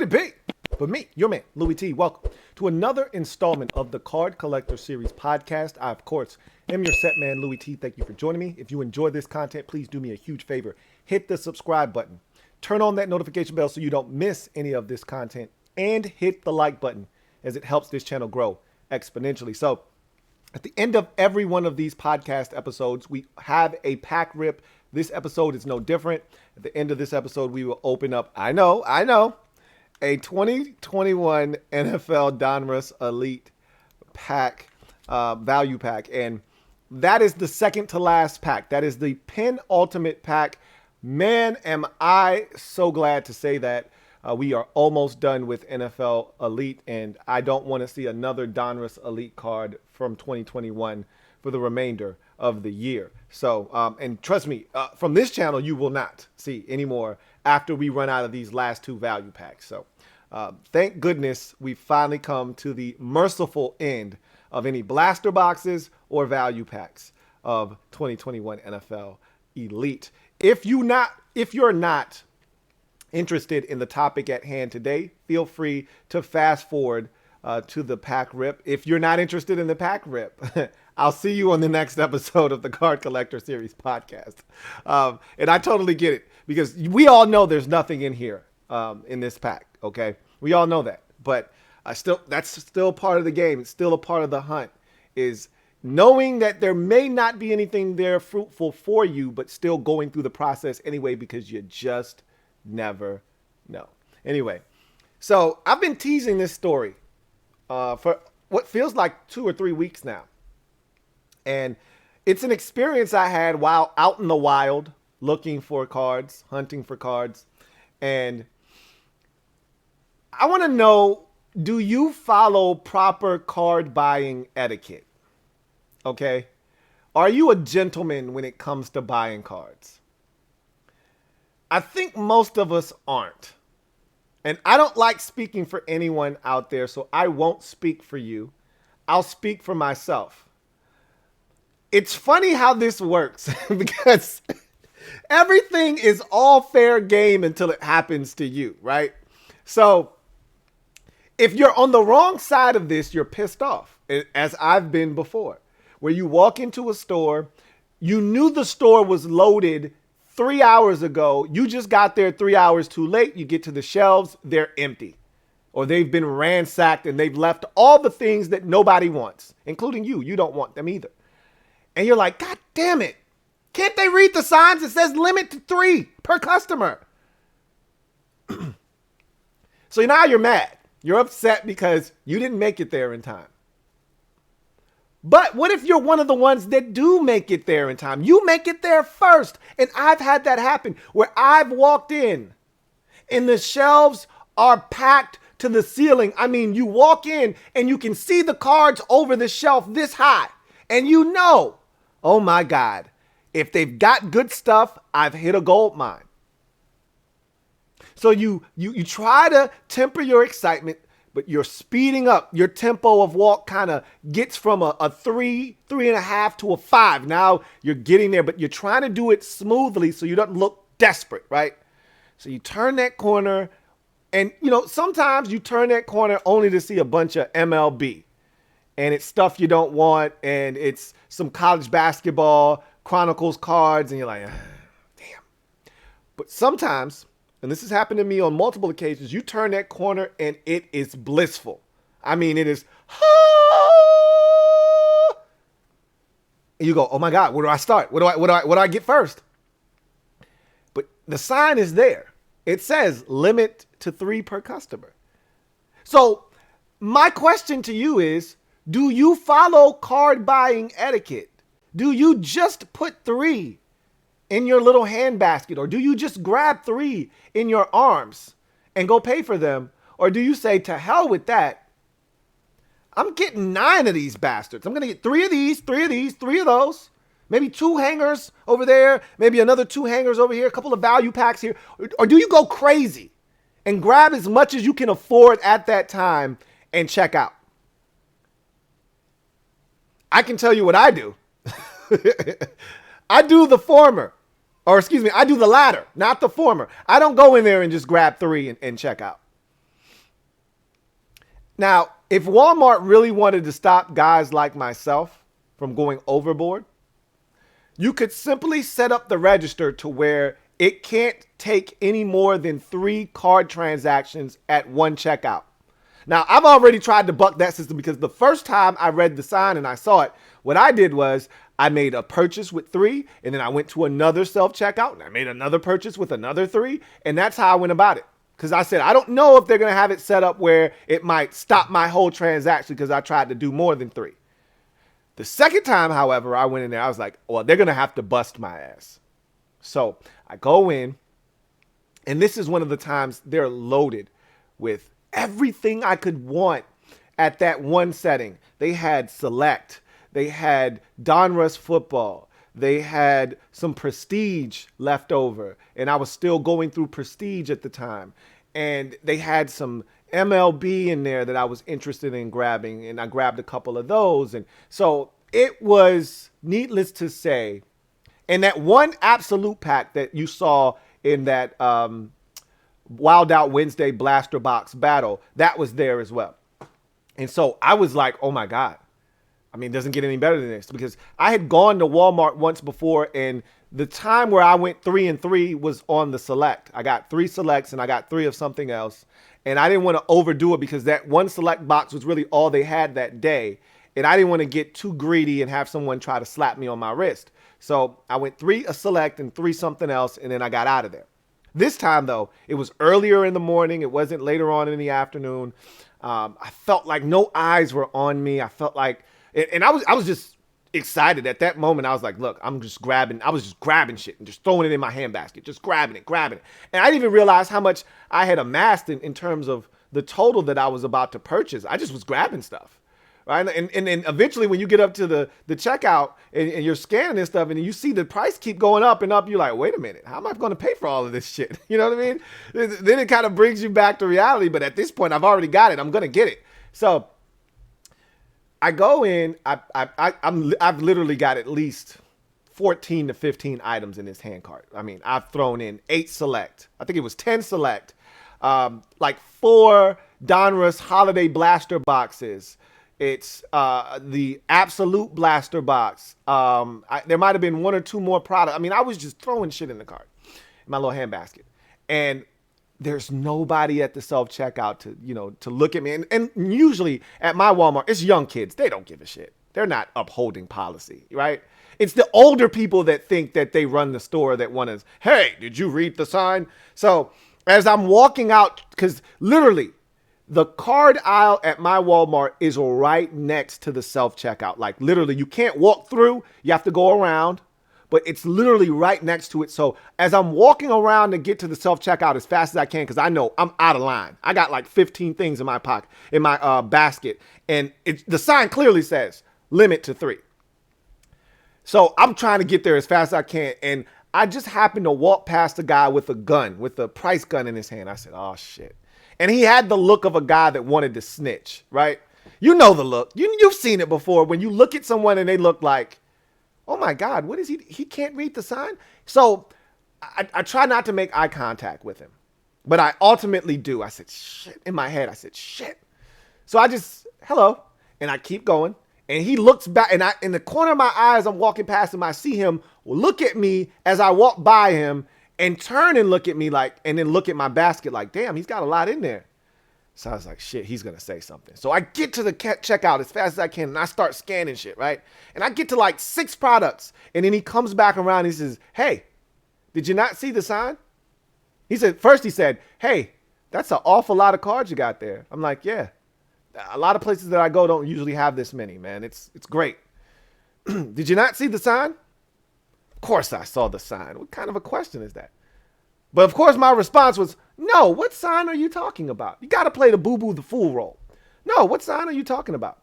Could it be? But me, your man, Louie T, welcome to another installment of the Card Collector Series podcast. I, of course, am your set man, Louie T. Thank you for joining me. If you enjoy this content, please do me a huge favor. Hit the subscribe button. Turn on that notification bell so you don't miss any of this content. And hit the like button as it helps this channel grow exponentially. So, at the end of every one of these podcast episodes, we have a pack rip. This episode is no different. At the end of this episode, we will open up, I know, a 2021 NFL Donruss Elite pack, value pack. And that is the second to last pack. That is the penultimate pack. Man, am I so glad to say that. We are almost done with NFL Elite, and I don't want to see another Donruss Elite card from 2021 for the remainder of the year. So, and trust me, from this channel, you will not see any more after we run out of these last two value packs. So, thank goodness we finally come to the merciful end of any blaster boxes or value packs of 2021 NFL Elite. If you're not interested in the topic at hand today, feel free to fast forward to the pack rip. If you're not interested in the pack rip, I'll see you on the next episode of the Card Collector Series podcast. And I totally get it because we all know there's nothing in here in this pack. Okay, we all know that, but that's still part of the game. It's still a part of the hunt, is knowing that there may not be anything there fruitful for you, but still going through the process anyway because you just never know. Anyway, so I've been teasing this story for what feels like 2 or 3 weeks now. And it's an experience I had while out in the wild looking for cards, hunting for cards. And I want to know, do you follow proper card buying etiquette? Okay? Are you a gentleman when it comes to buying cards? I think most of us aren't. And I don't like speaking for anyone out there, so I won't speak for you. I'll speak for myself. It's funny how this works because everything is all fair game until it happens to you, right? So if you're on the wrong side of this, you're pissed off, as I've been before, where you walk into a store, you knew the store was loaded 3 hours ago, you just got there 3 hours too late. You get to the shelves, they're empty, or they've been ransacked and they've left all the things that nobody wants, including you. You don't want them either. And you're like, God damn it. Can't they read the signs? It says limit to 3 per customer. So now you're mad. You're upset because you didn't make it there in time. But what if you're one of the ones that do make it there in time? You make it there first. And I've had that happen where I've walked in and the shelves are packed to the ceiling. I mean, you walk in and you can see the cards over the shelf this high. And you know, oh my God, if they've got good stuff, I've hit a gold mine. So you try to temper your excitement, but you're speeding up. Your tempo of walk kind of gets from a 3.5 to a 5. Now you're getting there, but you're trying to do it smoothly so you don't look desperate, right? So you turn that corner and, sometimes you turn that corner only to see a bunch of MLB. And it's stuff you don't want, and it's some college basketball Chronicles cards, and you're like, damn. But sometimes, and this has happened to me on multiple occasions, you turn that corner and it is blissful. I mean, it is, and you go, oh my God, where do I start? What do I get first? But the sign is there. It says limit to 3 per customer. So my question to you is, do you follow card buying etiquette? Do you just put 3 in your little hand basket? Or do you just grab 3 in your arms and go pay for them? Or do you say, to hell with that, I'm getting 9 of these bastards. I'm going to get 3 of these, 3 of these, 3 of those. Maybe 2 hangers over there. Maybe another 2 hangers over here. A couple of value packs here. Or do you go crazy and grab as much as you can afford at that time and check out? I can tell you what I do. I do the former. Or excuse me, I do the latter, not the former. I don't go in there and just grab 3 and check out. Now, if Walmart really wanted to stop guys like myself from going overboard, you could simply set up the register to where it can't take any more than 3 card transactions at one checkout. Now, I've already tried to buck that system because the first time I read the sign and I saw it, what I did was I made a purchase with 3, and then I went to another self-checkout and I made another purchase with another 3, and that's how I went about it. Because I said, I don't know if they're going to have it set up where it might stop my whole transaction because I tried to do more than 3. The second time, however, I went in there, I was like, well, they're going to have to bust my ass. So I go in, and this is one of the times they're loaded with everything I could want at that one setting. They had Select. They had Donruss football. They had some Prestige left over, and I was still going through Prestige at the time. And they had some MLB in there that I was interested in grabbing, and I grabbed a couple of those. And so it was, needless to say, and that one absolute pack that you saw in that Wild Out Wednesday Blaster Box battle, that was there as well. And so I was like, oh my God. I mean, it doesn't get any better than this, because I had gone to Walmart once before, and the time where I went 3 and 3 was on the Select. I got 3 selects and I got 3 of something else. And I didn't want to overdo it because that one select box was really all they had that day. And I didn't want to get too greedy and have someone try to slap me on my wrist. So I went 3 a select and 3 something else, and then I got out of there. This time, though, it was earlier in the morning. It wasn't later on in the afternoon. I felt like no eyes were on me. I felt like, and I was just excited at that moment. I was like, look, I was just grabbing shit and just throwing it in my handbasket, just grabbing it. And I didn't even realize how much I had amassed in terms of the total that I was about to purchase. I just was grabbing stuff. Right. And then eventually when you get up to the checkout and you're scanning this stuff and you see the price keep going up and up, you're like, wait a minute, how am I going to pay for all of this shit? You know what I mean? Then it kind of brings you back to reality. But at this point, I've already got it. I'm going to get it. So I go in, I've literally got at least 14 to 15 items in this hand cart. I mean, I've thrown in 8 select. I think it was 10 select, like 4 Donruss holiday blaster boxes. It's the absolute blaster box. There might have been 1 or 2 more products. I mean, I was just throwing shit in the cart, in my little hand basket. And there's nobody at the self-checkout to look at me. And usually at my Walmart, it's young kids. They don't give a shit. They're not upholding policy, right? It's the older people that think that they run the store that want to, hey, did you read the sign? So as I'm walking out, because literally the card aisle at my Walmart is right next to the self-checkout. Like literally you can't walk through, you have to go around. But it's literally right next to it. So as I'm walking around to get to the self-checkout as fast as I can, because I know I'm out of line. I got like 15 things in my pocket, in my basket. And the sign clearly says limit to 3. So I'm trying to get there as fast as I can. And I just happened to walk past a guy with a gun, with a price gun in his hand. I said, oh, shit. And he had the look of a guy that wanted to snitch, right? You know the look. You've seen it before when you look at someone and they look like, oh my God, what is he? He can't read the sign. So I try not to make eye contact with him, but I ultimately do. I said, shit, in my head. I said, shit. So I just, hello. And I keep going. And he looks back, and in the corner of my eyes, I'm walking past him. I see him look at me as I walk by him and turn and look at me and then look at my basket like, damn, he's got a lot in there. So I was like, shit, he's going to say something. So I get to the checkout as fast as I can, and I start scanning shit, right? And I get to like 6 products, and then he comes back around and he says, hey, did you not see the sign? First he said, hey, that's an awful lot of cards you got there. I'm like, yeah. A lot of places that I go don't usually have this many, man. It's great. Did you not see the sign? Of course I saw the sign. What kind of a question is that? But of course my response was, no, what sign are you talking about? You got to play the boo-boo the fool role. No, what sign are you talking about?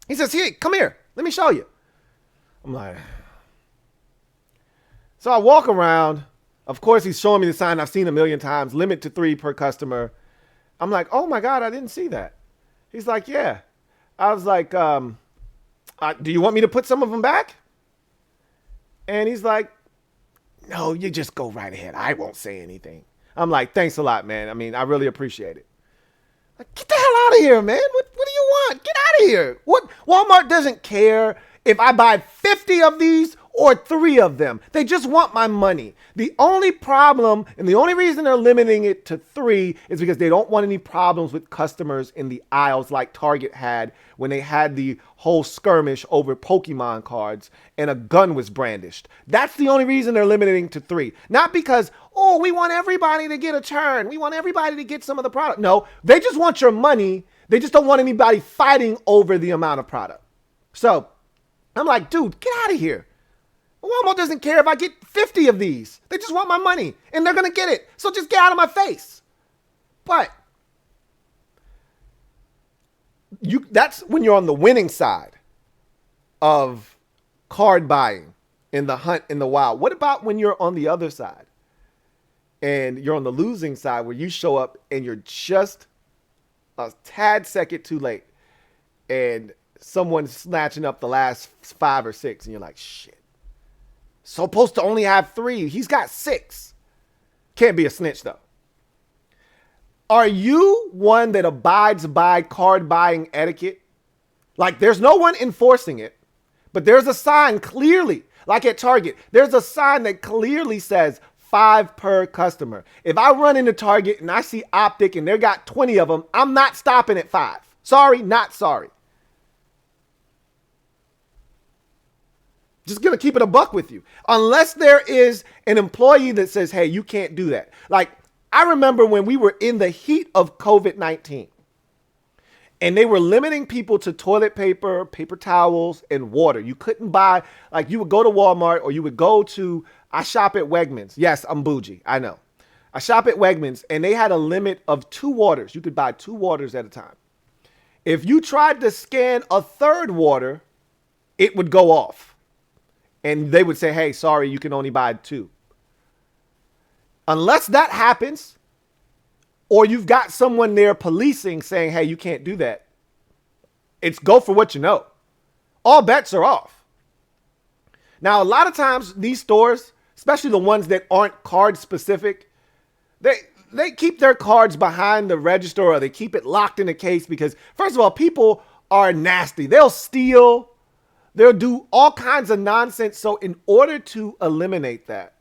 He says, hey, come here. Let me show you. I'm like, so I walk around. Of course, he's showing me the sign I've seen a million times, limit to 3 per customer. I'm like, oh my God, I didn't see that. He's like, yeah. I was like, do you want me to put some of them back? And he's like, no, you just go right ahead. I won't say anything. I'm like, thanks a lot, man. I mean, I really appreciate it. Like, get the hell out of here, man. What do you want? Get out of here. What? Walmart doesn't care if I buy 50 of these or 3 of them. They just want my money. The only problem and the only reason they're limiting it to 3 is because they don't want any problems with customers in the aisles like Target had when they had the whole skirmish over Pokemon cards and a gun was brandished. That's the only reason they're limiting to 3. Not because, oh, we want everybody to get a turn. We want everybody to get some of the product. No, they just want your money. They just don't want anybody fighting over the amount of product. So I'm like, dude, get out of here. Walmart doesn't care if I get 50 of these. They just want my money, and they're going to get it. So just get out of my face. But that's when you're on the winning side of card buying in the hunt in the wild. What about when you're on the other side and you're on the losing side where you show up and you're just a tad second too late and someone's snatching up the last 5 or 6 and you're like, shit. Supposed to only have 3. He's got 6. Can't be a snitch though. Are you one that abides by card buying etiquette? Like there's no one enforcing it, but there's a sign clearly, like at Target, there's a sign that clearly says 5 per customer. If I run into Target and I see Optic and they got 20 of them, I'm not stopping at 5. Sorry, not sorry. Just going to keep it a buck with you. Unless there is an employee that says, hey, you can't do that. Like, I remember when we were in the heat of COVID-19 and they were limiting people to toilet paper, paper towels, and water. You couldn't buy, like you would go to Walmart or you would go to, I shop at Wegmans. Yes, I'm bougie. I know. I shop at Wegmans and they had a limit of 2 waters. You could buy 2 waters at a time. If you tried to scan a 3rd water, it would go off. And they would say, hey, sorry, you can only buy 2. Unless that happens, or you've got someone there policing saying, hey, you can't do that. It's go for what you know. All bets are off. Now, a lot of times these stores, especially the ones that aren't card specific, they keep their cards behind the register or they keep it locked in a case because, first of all, people are nasty. They'll steal. They'll do all kinds of nonsense. So in order to eliminate that,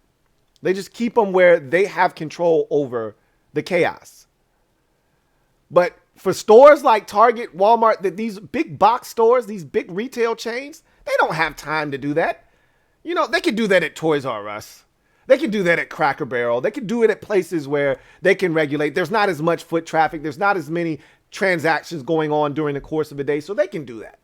they just keep them where they have control over the chaos. But for stores like Target, Walmart, that these big box stores, these big retail chains, they don't have time to do that. You know, they could do that at Toys R Us. They can do that at Cracker Barrel. They can do it at places where they can regulate. There's not as much foot traffic. There's not as many transactions going on during the course of a day. So they can do that.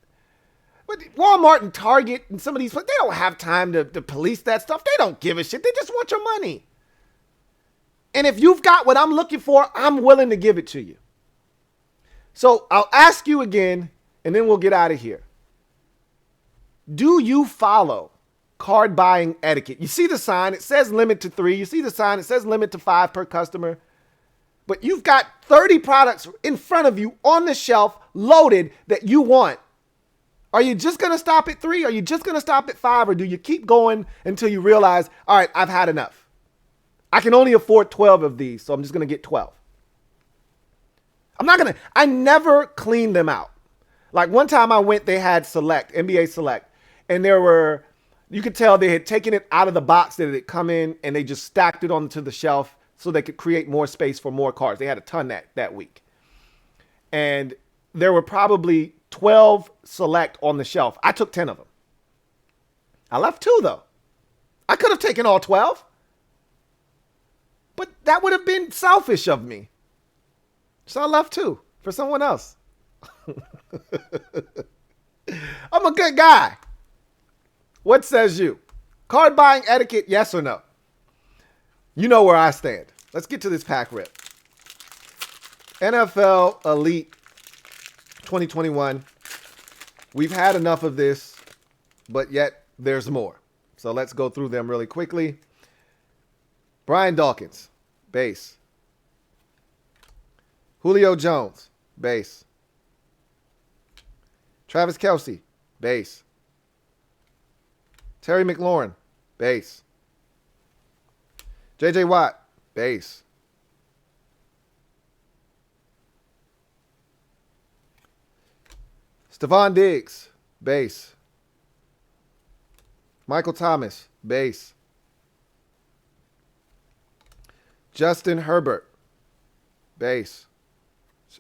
But Walmart and Target and some of these, they don't have time to police that stuff. They don't give a shit. They just want your money. And if you've got what I'm looking for, I'm willing to give it to you. So I'll ask you again, and then we'll get out of here. Do you follow card buying etiquette? You see the sign, it says limit to 3. You see the sign, it says limit to 5 per customer. But you've got 30 products in front of you on the shelf loaded that you want. Are you just going to stop at 3? Are you just going to stop at 5? Or do you keep going until you realize, all right, I've had enough. I can only afford 12 of these, so I'm just going to get 12. I never clean them out. Like one time I went, they had Select, NBA Select, and you could tell they had taken it out of the box that it had come in and they just stacked it onto the shelf so they could create more space for more cards. They had a ton that week. And there were probably 12 Select on the shelf. I took 10 of them. I left 2 though. I could have taken all 12, but that would have been selfish of me. So I left 2 for someone else. I'm a good guy. What says you? Card buying etiquette, yes or no? You know where I stand. Let's get to this pack rip. NFL Elite 2021. We've had enough of this, but yet there's more. So let's go through them really quickly. Brian Dawkins, base. Julio Jones, base. Travis Kelce, base. Terry McLaurin, base. J.J. Watt, base. Stephon Diggs, base. Michael Thomas, base. Justin Herbert, base.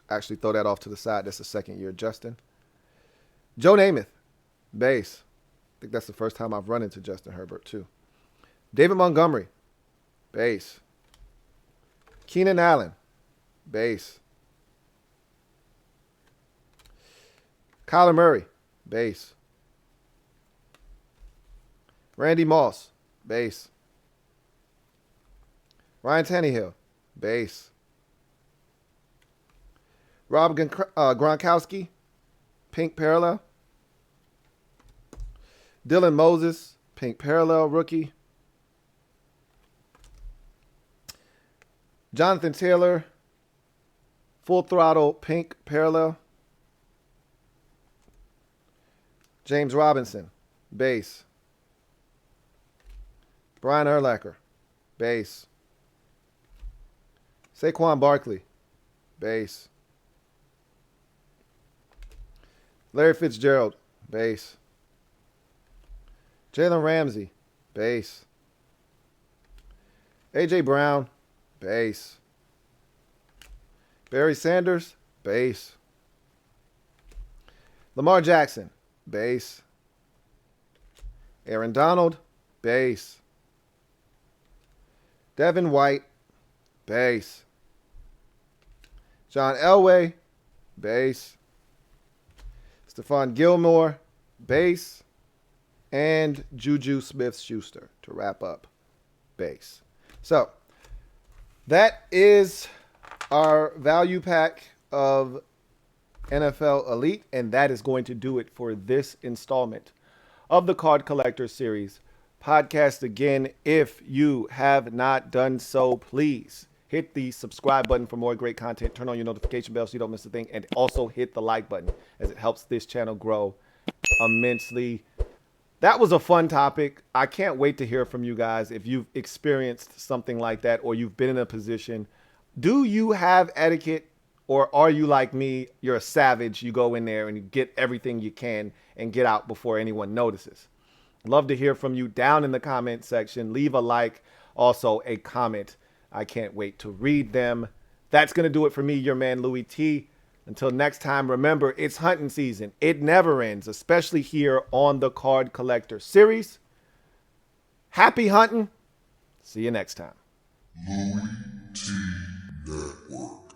Actually, throw that off to the side. That's the second year, Justin. Joe Namath, base. I think that's the first time I've run into Justin Herbert, too. David Montgomery, base. Keenan Allen, base. Kyler Murray, base. Randy Moss, base. Ryan Tannehill, base. Rob Gronkowski, pink parallel. Dylan Moses, pink parallel rookie. Jonathan Taylor, full throttle pink parallel. James Robinson, base. Brian Urlacher, base. Saquon Barkley, base. Larry Fitzgerald, base. Jalen Ramsey, base. A.J. Brown, base. Barry Sanders, base. Lamar Jackson, base. Aaron Donald, base. Devin White, base. John Elway, base. Stephon Gilmore, base. And Juju Smith-Schuster to wrap up, base. So that is our value pack of NFL Elite, and that is going to do it for this installment of the Card Collector Series podcast. Again, if you have not done so, please hit the subscribe button for more great content. Turn on your notification bell so you don't miss a thing, and also hit the like button as it helps this channel grow immensely. That was a fun topic. I can't wait to hear from you guys if you've experienced something like that or you've been in a position. Do you have etiquette, or are you like me? You're a savage. You go in there and you get everything you can and get out before anyone notices. Love to hear from you down in the comment section. Leave a like, also a comment. I can't wait to read them. That's going to do it for me, your man Louie T. Until next time, remember, it's hunting season. It never ends, especially here on the Card Collector Series. Happy hunting. See you next time. LouieTeeNetwork.